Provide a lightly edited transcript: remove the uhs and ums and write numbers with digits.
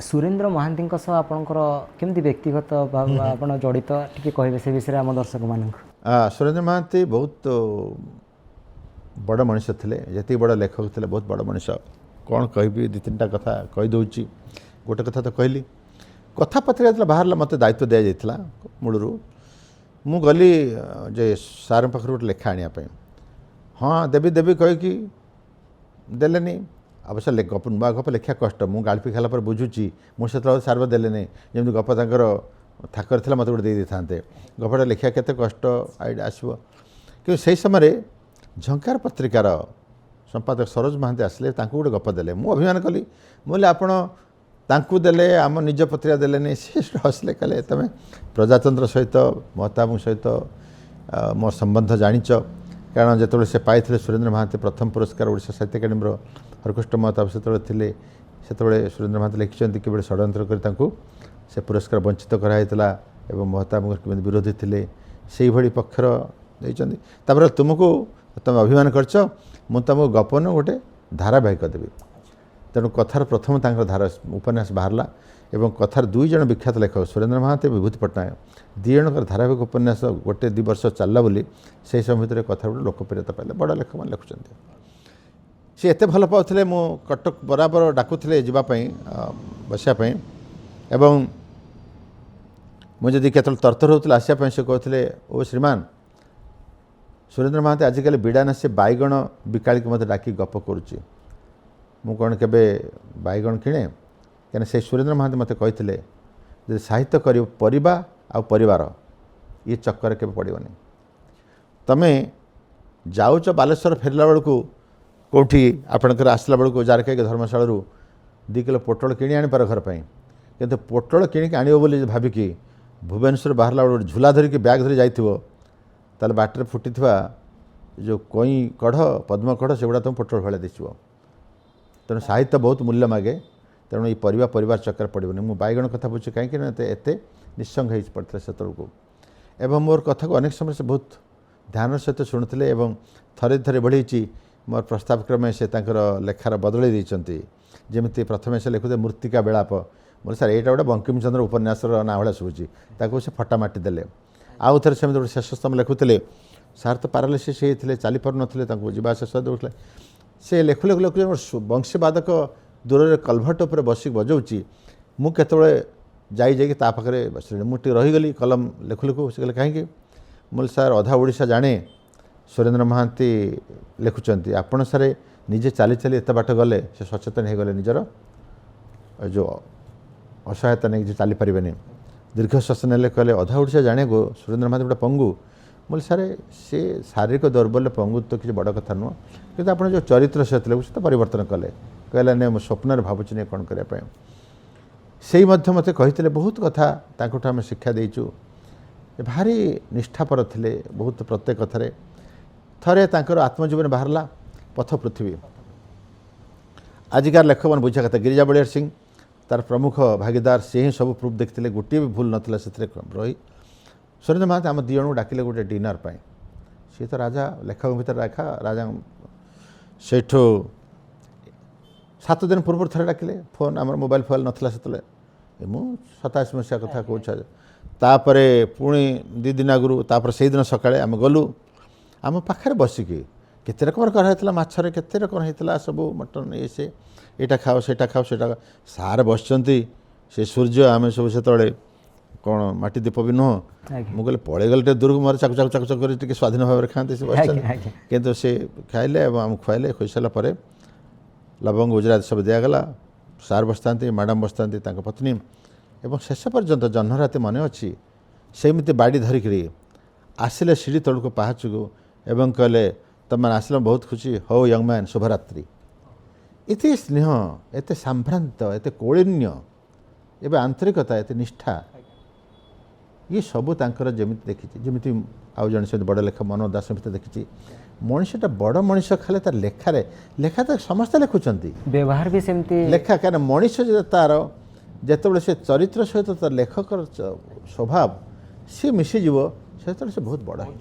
सुरेंद्र महांती आपणकर केमती व्यक्तिगत भाव आपण जड़ित टिके कहबे से विषय आम दर्शक मान सुरेंद्र महांती बहुत बड़ मनीष थे जी बड़ लेखक थे बहुत बड़ मनीष कौन कह दी तीन टा कथा कहीदे गोटे कथा तो कहली कथा पत्रिका जो बाहर मत दायित्व दि जाता मूलर मु गली जे सार पाखे गोटे लेखा आने हाँ देवी देवी कहीकि देलेनी अवश्य गप नुआ गप लिखा कष्ट मु गाड़ी खाला पर बुझुची मुझे सार देले जमी गप तर थाकर था मत गोटे दे था गपटा लिखा केते कष्ट आईडिया आसो कि से समय झंकार पत्रिकार संपादक सरोज महांती आसिले गोटे गप देले मु अभिमान कली मुझे आपण तांकु देले आम निज पत्रिका देले से हसले कहले तुम प्रजातंत्र सहित महताब सहित मो संबंध जानिच कारण जो से पाई सुरेंद्र महांती प्रथम पुरस्कार ओडिशा साहित्य अकाडेमी हरकृष्ण महताब से सुरेंद्र महांती लिखिं कि षड्यंत्र कर से पुरस्कार वंचित कराइला एवं महताब विरोधी थे से भाई पक्षर देपर तुमको तुम अभिमान करछ मु तुमको गपन गोटे धारावाहिक देवी तेणु कथार प्रथम धारा उपन्यास बाहरला एवं कथार दुई जन विख्यात लेखक सुरेंद्र महांती विभूति पट्टनायक दी जन धारावाहिक उपन्यास गोटे 2 वर्ष चलला बोली से समय भितर कथा गोटे लोकप्रियता पाइले बड़ लेखक मैंने लिखुं सी एत भल पाते मु कटक बराबर डाकुले जावाई बसापी एवं मुझे केत तरतर होता आसापी से कहते ओ श्रीमान सुरेंद्र महांती आजिकल बिड़ानासी बैगण बिकाड़ी मत डाक गप करुच्ची मु कौन के बैगण किणे क्या से सुरेंद्र महांती मत कहते साहित्य कर परिबा आ परिवार ये चक्कर के पड़ोनी तमें जाऊच बालेश्वर फेरला बेलू कौटी आपणकर आसला बेलू जारका धर्मशाला 2 किलो पोटल कि आनीपार घर पर किंतु पोटल किणिक आण बोली भाविकी भुवनेश्वर बाहरला बेलू झूला धरिकी बैग धरी जाइथिबो ताले बाटर फुटी जो कई कढ़ पद्म कढ़ से गुड़ा तुम पोटल भाई दिशो तेणु साहित्य बहुत मूल्य मागे तेणु ये परिवार चक्कर पड़ोनी मु बैगण कथा बुझे कहीं एत निस्संग हो पड़ता से एवं मोर कथा को अनेक समय से बहुत ध्यान सहित शुणुते थरे थरे बढ़ी मोर प्रस्ताव क्रमे से लेखार बदल देती जमी प्रथम से लिखुते मृत्तिका बेलाप बोले सर यहाँ गोटे बंकिम चंद्र उपन्यास ना भाया शुभुची से फटा माटी देले आउ थे से गोटे शेष स्तंभ लिखुते सार तो पारालिसिस होते चली पार नी जावास दूसरे से लेखु लेखु लेखु बंशीवादक दूर से कलभट उपर बसिक बजाऊँगी मुझे जाइए पाखे बस मुझे रहीगली कलम लेखु लेखु से कहले कहीं मुझे सार अधा ओडिशा जाने सुरेंद्र महांती लिखुंट आपण सारे निजे चली चली एत बाट गले से सचेतन हो गले निजर जो असहायता नहीं चली पारे दीर्घ श्वास ने कहले अधा ओडिशा जाने को सुरेंद्र महांती गोटे पंगु बोले सारे से शारीरिक दौर्बल्य पंगु तो किसी बड़ कथा नुह कि आप जो चरित्र सहित लिखुचे तो परिवर्तन कले कहला नहीं स्वप्न भावुची नहीं कौन करने से मत कही बहुत कथा आम शिक्षा देचु भारी निष्ठापर थे बहुत प्रत्येक कथार थरे आत्मजीवन बाहरला पथ पृथ्वी आजिकार लेखक मैंने बुझा कथा गिरिजा बलियार सिंह तार प्रमुख भागीदार से ही सब प्रूफ देखते गोटे भी भूल नाला से रही सुरेंद्र महांती आम 2 जन डाकिले गोटे डिनर पाई सी तो राजा लेखक भर रेखा राजा से 7 दिन पूर्व थे डाकिले फोन आम मोबाइल फोन नाला से 87 मसीहा कथा कहपर पुणी 2 दिन आगु से दिन सकाଳେ आम गलु आम पाखे बसिकी केते रकम कराइला मछरे केते रकम होता सब मटन ये से यहाँ खाओ सेटा खाओ सेटा सार बसचंती से सूर्य आम सब से कौन माटी दीप भी नुह मुझे पड़े गले दूर को मोर चाकू चाकू चाकू चाकू स्वाधीन भाव में खाते से बस कितु से खाइले आम खुआले खुई सारापर लवंग गुजरात सब दिगला सार बसता मैडम बसता पत्नी एवं शेष पर्यंत जह्न राति मन अच्छी सेमती बाड़ी धरिकी आसिले सीढ़ी तौक पहाच को एवं कहले तुम आसिल बहुत खुशी हो यंग मैन शुभरात्रि इति स्नेह एत सांभ्रांत एत कौलिन्य एवं आंतरिकता एत निष्ठा ये सबू जमी देखी जमी आउ जन से बड़ लेखक मनोज दास भर देखी मनीषटा बड़ मनीष खाले तार लेखारे लेखा तो समस्ते लिखुंट व्यवहार भी सेमती लेखा क्या मनीष तार जिते से चरित्र सहित तार लेखक स्वभाव सी मिसीज से बहुत बड़ा हो